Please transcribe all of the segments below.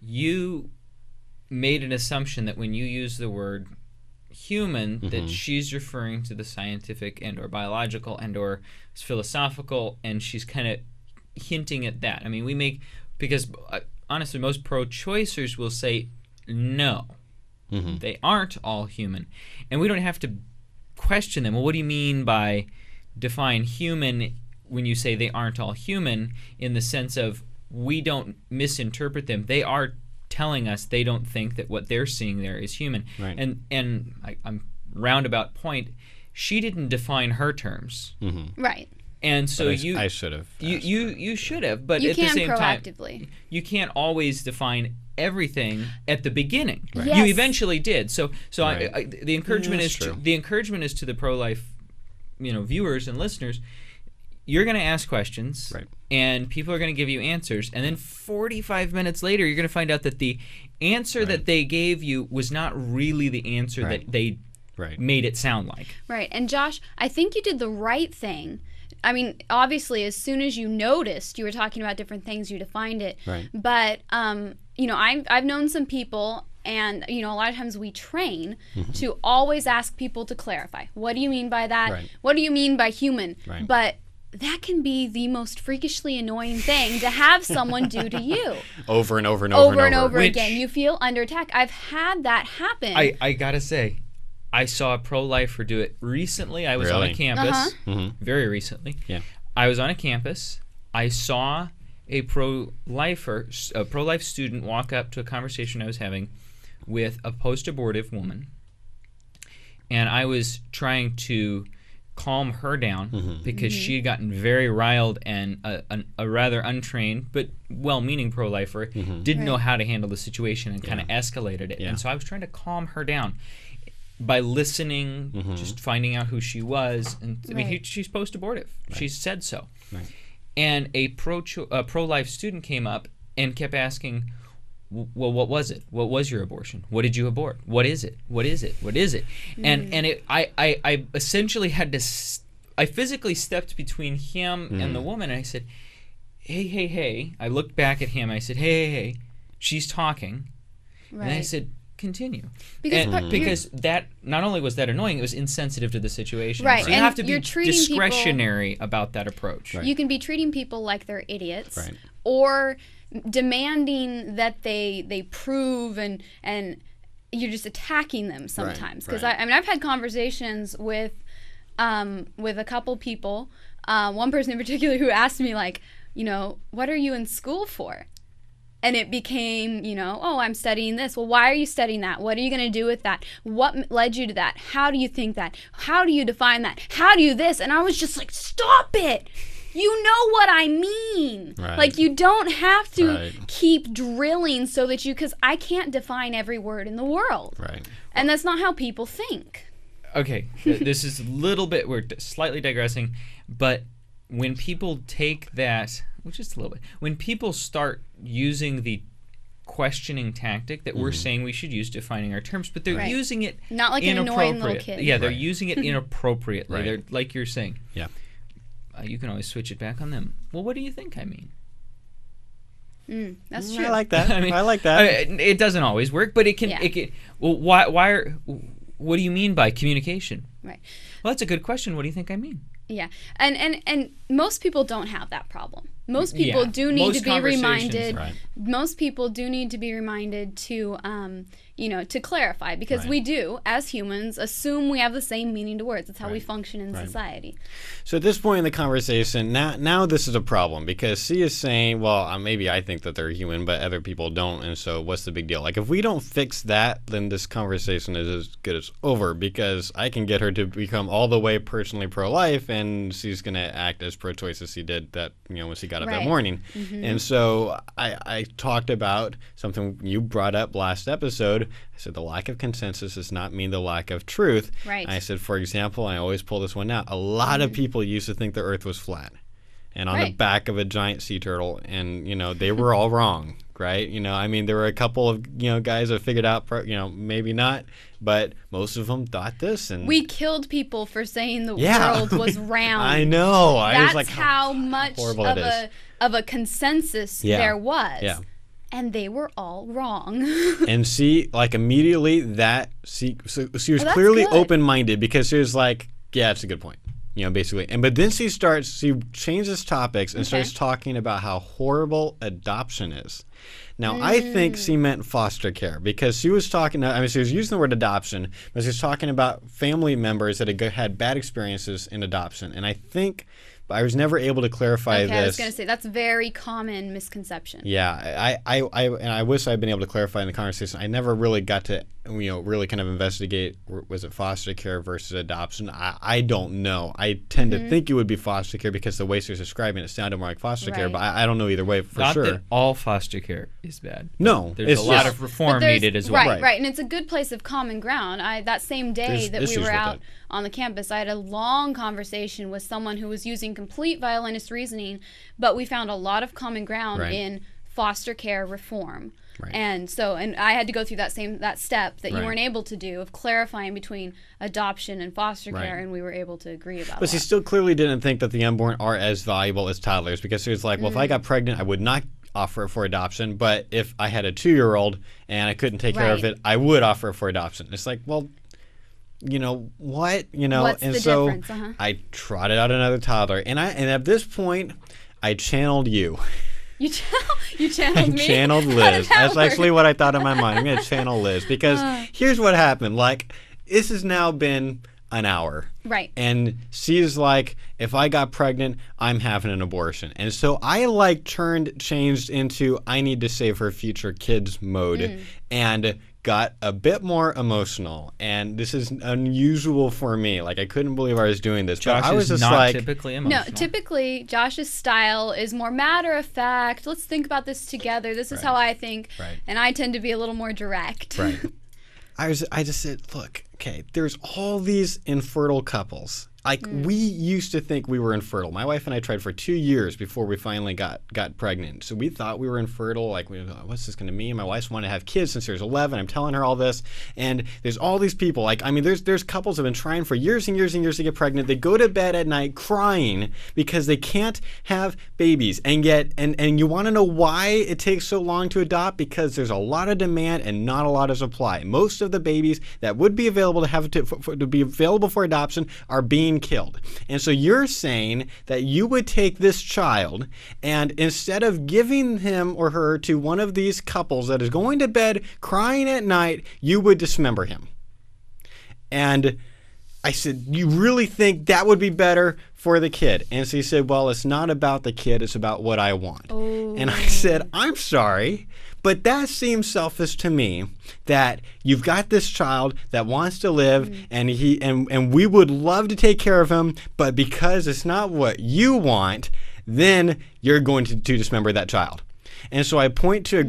you made an assumption that when you use the word human, that she's referring to the scientific and or biological and or philosophical, and she's kind of hinting at that. I mean, because honestly, most pro-choicers will say no. They aren't all human. And we don't have to question them. Well, what do you mean by define human when you say they aren't all human, in the sense of we don't misinterpret them. They are telling us they don't think that what they're seeing there is human. Right. And I'm roundabout point, she didn't define her terms. Right. And so I should have. You should have, but you at the same proactively. time, you can't always define everything at the beginning. Right. You eventually did. So Right. the encouragement is true. the encouragement is to the pro-life, viewers and listeners. You're going to ask questions, right, and people are going to give you answers, and then 45 minutes later, you're going to find out that the answer right. that they gave you was not really the answer right. that they right. made it sound like. Right. And Josh, I think you did the right thing. I mean, obviously, as soon as you noticed, you were talking about different things, you defined it. Right. But, I've known some people, and, a lot of times we train to always ask people to clarify. What do you mean by that? Right. What do you mean by human? Right. But that can be the most freakishly annoying thing to have someone do to you. Over and over and over and over Which, again. You feel under attack. I've had that happen. I gotta say, I saw a pro-lifer do it recently. I was on a campus, very recently. Yeah. I was on a campus. I saw a pro-life student walk up to a conversation I was having with a post-abortive woman, and I was trying to calm her down because she had gotten very riled, and a rather untrained but well-meaning pro-lifer didn't know how to handle the situation and kind of escalated it. And so I was trying to calm her down by listening, just finding out who she was. And I mean, she's post-abortive. Right. She said so. Right. And a pro-life student came up and kept asking, well, what was it? What was your abortion? What did you abort? What is it? What is it? What is it? And I essentially had to I physically stepped between him and the woman, and I said, hey. I looked back at him. I said, hey. She's talking. Right. And I said, continue. Because that not only was that annoying, it was insensitive to the situation. Right. So you and have to be treating discretionary about that approach. Right. You can be treating people like they're idiots, Right. or demanding that they prove, and you're just attacking them sometimes. Because Right. I've had conversations with a couple people, one person in particular who asked me, like, what are you in school for? And it became, I'm studying this. Well, why are you studying that? What are you going to do with that? What led you to that? How do you think that? How do you define that? How do you this? And I was just like, stop it. You know what I mean. Right. Like, you don't have to keep drilling so that because I can't define every word in the world. Right. And that's not how people think. Okay, this is a little bit, we're slightly digressing, but when people take that, just a little bit, when people start using the questioning tactic that we're saying we should use defining our terms, but they're using it not like an annoying little kid. Yeah, they're using it inappropriately. Right. They're like you're saying. Yeah. You can always switch it back on them. Well, what do you think I mean? That's true. I like that. I like that. It doesn't always work, but it can. Yeah. It can. Well, why? What do you mean by communication? Right. Well, that's a good question. What do you think I mean? Yeah, and most people don't have that problem. Most people do need to be reminded. Right. Most people do need to be reminded to, to clarify, because we do, as humans, assume we have the same meaning to words. That's how we function in society. So at this point in the conversation, now this is a problem, because C is saying, well, maybe I think that they're human, but other people don't, and so what's the big deal? Like, if we don't fix that, then this conversation is as good as over, because I can get her to become all the way personally pro-life, and she's going to act as pro-choice as she did that, when she got up that morning. And so I talked about something you brought up last episode. I said the lack of consensus does not mean the lack of truth. Right. I said, for example, I always pull this one out, a lot of people used to think the earth was flat and on the back of a giant sea turtle, and they were all wrong, right? There were a couple of guys that figured out, maybe not, but most of them thought this. And we killed people for saying the world was round. I know. That's I was like, how much of a consensus there was. Yeah. and they were all wrong. And see, like immediately she was that's clearly good. open-minded because she was like, yeah, that's a good point. Basically. But then she changes topics and starts talking about how horrible adoption is. Now, I think she meant foster care because she was talking, she was using the word adoption, but she was talking about family members that had bad experiences in adoption. And I think I was never able to clarify this. I was going to say, that's a very common misconception. Yeah, I wish I'd been able to clarify in the conversation. I never really got to, really kind of investigate, was it foster care versus adoption? I don't know. I tend to think it would be foster care because the way she was describing it sounded more like foster care, but I don't know either way for sure. Not that all foster care is bad. No. There's a lot of reform needed as well. Right. And it's a good place of common ground. That same day that we were out on the campus, I had a long conversation with someone who was using complete violinist reasoning, but we found a lot of common ground in foster care reform. Right. And I had to go through that step that you weren't able to do of clarifying between adoption and foster care, and we were able to agree about But she still clearly didn't think that the unborn are as valuable as toddlers because she was like, well, if I got pregnant, I would not offer it for adoption, but if I had a 2-year-old and I couldn't take care of it, I would offer it for adoption. It's like, well, what? What's and the so difference? I trotted out another toddler, and at this point, I channeled you. You channeled me? I channeled Liz. That's actually what I thought in my mind. I'm going to channel Liz because here's what happened. Like, this has now been an hour. Right. And she's like, if I got pregnant, I'm having an abortion. And so I changed into I need to save her future kids mode and got a bit more emotional. And this is unusual for me. Like, I couldn't believe I was doing this. Josh but I was is just not typically emotional. No, typically Josh's style is more matter of fact. Let's think about this together. This is how I think. Right. And I tend to be a little more direct. Right. I just said, look, okay, there's all these infertile couples. Like, we used to think we were infertile. My wife and I tried for 2 years before we finally got pregnant. So we thought we were infertile. Like, what's this going to mean? My wife's wanted to have kids since she was 11. I'm telling her all this. And there's all these people. Like, there's couples that have been trying for years and years and years to get pregnant. They go to bed at night crying because they can't have babies. And yet, and you want to know why it takes so long to adopt? Because there's a lot of demand and not a lot of supply. Most of the babies that would be available to be available for adoption are being killed. And so you're saying that you would take this child and instead of giving him or her to one of these couples that is going to bed crying at night, you would dismember him. And I said, you really think that would be better for the kid? And she said, well, it's not about the kid, it's about what I want. Oh. And I said, I'm sorry, but that seems selfish to me, that you've got this child that wants to live and we would love to take care of him, but because it's not what you want, then you're going to dismember that child. And so I point to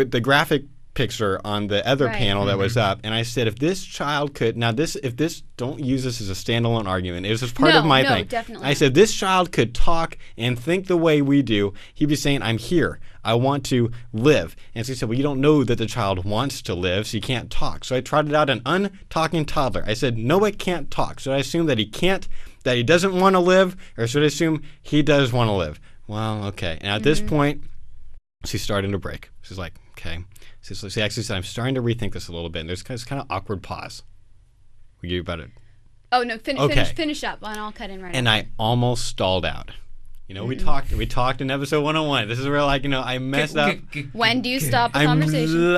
the graphic picture on the other panel that was up, and I said, if this child could, don't use this as a standalone argument. It was just part of my thing. Definitely. I said, this child could talk and think the way we do. He'd be saying, I'm here. I want to live. And so he said, well, you don't know that the child wants to live, so you can't talk. So I trotted out an untalking toddler. I said, no, it can't talk. Should I assume that he doesn't want to live, or should I assume he does want to live? Well, okay. And at this point, she's starting to break. She's like, okay. So she actually said, I'm starting to rethink this a little bit. And there's kind of awkward pause. We give you about it. Oh, no, finish up, and I'll cut in right And now. I almost stalled out. We talked in episode 101. This is where, I messed up. When do you stop the conversation?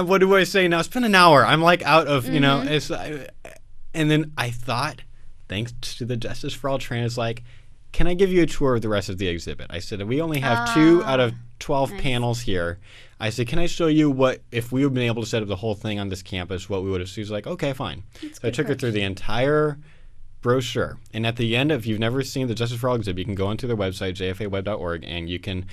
What do I say now? It's been an hour. I'm out of, and then I thought, thanks to the Justice for All trainers, can I give you a tour of the rest of the exhibit? I said, we only have 2 out of 12 panels here. I said, can I show you what, if we would have been able to set up the whole thing on this campus, what we would have. She was like, okay, fine. So I took her through the entire brochure. And at the end, if you've never seen the Justice for All exhibit, you can go onto their website, jfaweb.org, and you can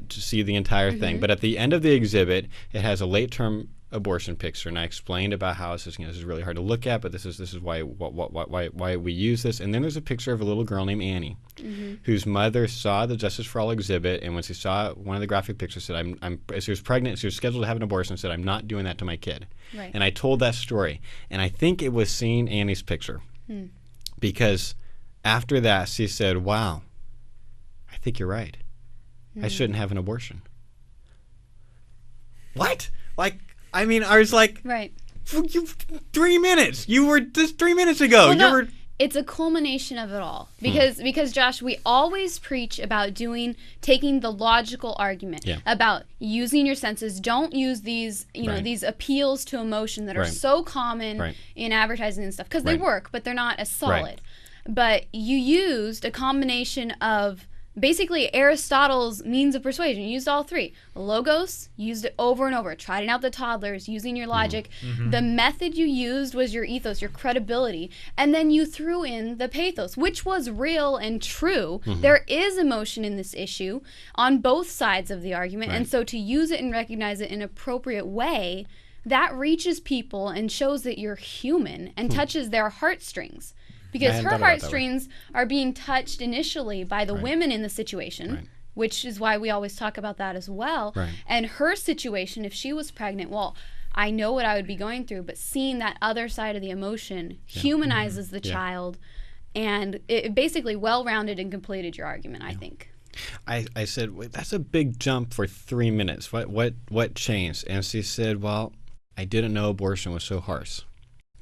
see the entire thing. But at the end of the exhibit, it has a late-term abortion picture, and I explained about how this is really hard to look at, but this is why we use this. And then there's a picture of a little girl named Annie, whose mother saw the Justice for All exhibit, and when she saw one of the graphic pictures, said, she was pregnant, she was scheduled to have an abortion, said, I'm not doing that to my kid. Right. And I told that story, and I think it was seeing Annie's picture, because after that she said, wow, I think you're right. I shouldn't have an abortion. What? Like, I mean, I was like, Right. 3 minutes. You were just 3 minutes ago. Well, no, you were. it's a culmination of it all because Josh, we always preach about taking the logical argument, about using your senses. Don't use these these appeals to emotion that are so common in advertising and stuff, because they work, but they're not as solid. But you used a combination of basically Aristotle's means of persuasion. You used all three. Logos, used it over and over. Trotting out the toddlers, using your logic. The method you used was your ethos, your credibility. And then you threw in the pathos, which was real and true. There is emotion in this issue on both sides of the argument. And so to use it and recognize it in an appropriate way, that reaches people and shows that you're human and touches their heartstrings. Because her heartstrings are being touched initially by the women in the situation, which is why we always talk about that as well. And her situation, if she was pregnant, well, I know what I would be going through, but seeing that other side of the emotion humanizes the child, and it basically well-rounded and completed your argument, I think. I said, wait, that's a big jump for 3 minutes. What changed? And she said, well, I didn't know abortion was so harsh.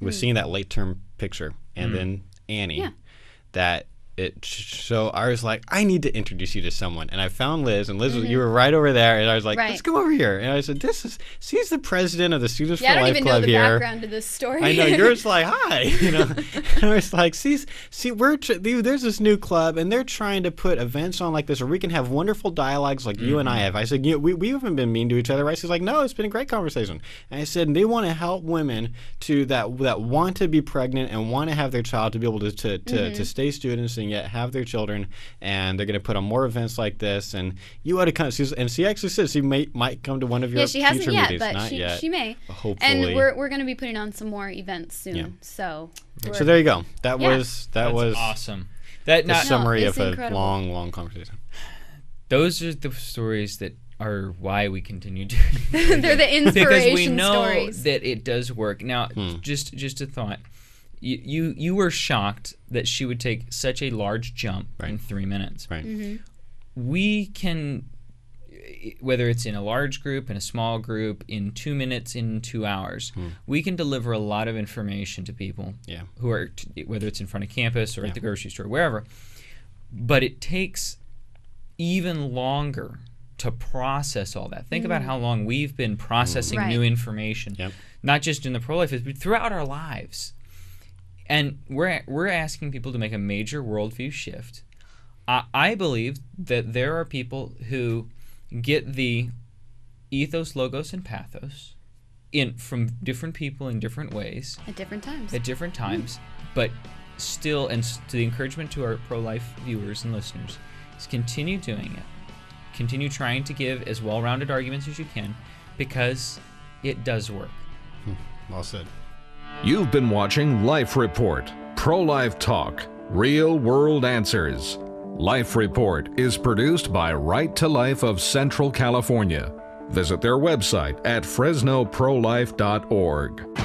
I was seeing that late-term picture, and then Annie, that so I was like, I need to introduce you to someone, and I found Liz, and Liz, you were right over there, and I was like, let's come over here, and I said, she's the president of the Students for Life Club here. I don't even know the background to this story. I know, you're just like, hi, and I was like, there's this new club, and they're trying to put events on like this where we can have wonderful dialogues like you and I have. I said, we haven't been mean to each other, right? She's like, no, it's been a great conversation. And I said, they want to help women that want to be pregnant and want to have their child to be able to stay students and yet have their children, and they're going to put on more events like this, and you ought to come. And she actually says she might come to one of your she hasn't future yet, meetings. But Not yet. She may. Hopefully. And we're going to be putting on some more events soon. So there you go. That was awesome. The summary of incredible. A long conversation. Those are the stories that are why we continue doing They're the inspiration stories. Because we know that it does work. Now, just a thought. You were shocked that she would take such a large jump in 3 minutes. We can, whether it's in a large group, in a small group, in 2 minutes, in 2 hours, we can deliver a lot of information to people who are, whether it's in front of campus or at the grocery store, wherever. But it takes even longer to process all that. Think about how long we've been processing new information, not just in the pro-life, but throughout our lives. And we're asking people to make a major worldview shift. I believe that there are people who get the ethos, logos, and pathos from different people in different ways. At different times. But still, and to the encouragement to our pro-life viewers and listeners, is continue doing it. Continue trying to give as well-rounded arguments as you can, because it does work. Well said. You've been watching Life Report, Pro-Life Talk, Real World Answers. Life Report is produced by Right to Life of Central California. Visit their website at fresnoprolife.org.